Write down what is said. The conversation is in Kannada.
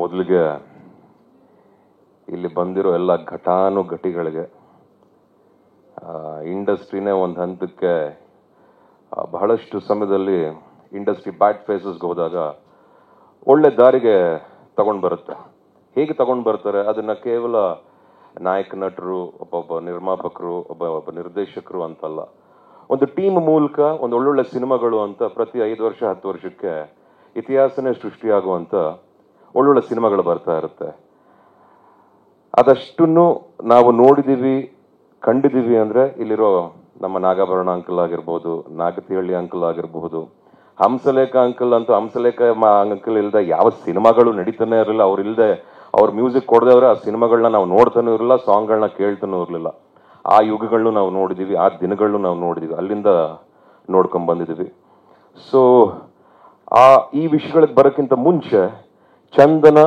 ಮೊದಲಿಗೆ ಇಲ್ಲಿ ಬಂದಿರೋ ಎಲ್ಲ ಘಟಾನುಘಟಿಗಳಿಗೆ ಇಂಡಸ್ಟ್ರಿನೇ ಒಂದು ಹಂತಕ್ಕೆ ಬಹಳಷ್ಟು ಸಮಯದಲ್ಲಿ ಇಂಡಸ್ಟ್ರಿ ಬ್ಯಾಡ್ ಫೇಸಸ್ಗೆ ಹೋದಾಗ ಒಳ್ಳೆ ದಾರಿಗೆ ತಗೊಂಡು ಬರುತ್ತೆ. ಹೇಗೆ ತಗೊಂಡು ಬರ್ತಾರೆ ಅದನ್ನು ಕೇವಲ ನಾಯಕ ನಟರು, ಒಬ್ಬೊಬ್ಬ ನಿರ್ಮಾಪಕರು, ಒಬ್ಬ ನಿರ್ದೇಶಕರು ಅಂತಲ್ಲ, ಒಂದು ಟೀಮ್ ಮೂಲಕ ಒಂದು ಒಳ್ಳೊಳ್ಳೆ ಸಿನಿಮಾಗಳು ಅಂತ ಪ್ರತಿ 5 ವರ್ಷ 10 ವರ್ಷಕ್ಕೆ ಇತಿಹಾಸನೇ ಸೃಷ್ಟಿಯಾಗುವಂಥ ಒಳ್ಳೊಳ್ಳೆ ಸಿನಿಮಾಗಳು ಬರ್ತಾ ಇರುತ್ತೆ. ಅದಷ್ಟನ್ನು ನಾವು ನೋಡಿದ್ದೀವಿ, ಕಂಡಿದ್ದೀವಿ ಅಂದರೆ ಇಲ್ಲಿರೋ ನಮ್ಮ ನಾಗಾಭರಣ ಅಂಕಲ್ ಆಗಿರ್ಬೋದು, ನಾಗತಿಹಳ್ಳಿ ಅಂಕಲ್ ಆಗಿರಬಹುದು, ಹಂಸಲೇಖ ಅಂಕಲ್ ಅಂತೂ ಹಂಸಲೇಖ ಅಂಕಲ್ ಇಲ್ಲದೆ ಯಾವ ಸಿನಿಮಾಗಳು ನಡೀತಾನೆ ಇರಲಿಲ್ಲ. ಅವ್ರಿಲ್ಲದೆ ಅವ್ರ ಮ್ಯೂಸಿಕ್ ಕೊಡದವ್ರೆ ಆ ಸಿನಿಮಾಗಳನ್ನ ನಾವು ನೋಡ್ತಾನೂ ಇರಲಿಲ್ಲ, ಸಾಂಗ್ಗಳನ್ನ ಕೇಳ್ತಾನೂ ಇರಲಿಲ್ಲ. ಆ ಯುಗಗಳನ್ನು ನಾವು ನೋಡಿದ್ದೀವಿ, ಆ ದಿನಗಳನ್ನು ನಾವು ನೋಡಿದ್ದೀವಿ, ಅಲ್ಲಿಂದ ನೋಡ್ಕೊಂಡು ಬಂದಿದ್ದೀವಿ. ಸೊ ಈ ವಿಷಯಗಳಿಗೆ ಬರೋಕ್ಕಿಂತ ಮುಂಚೆ ಚಂದನ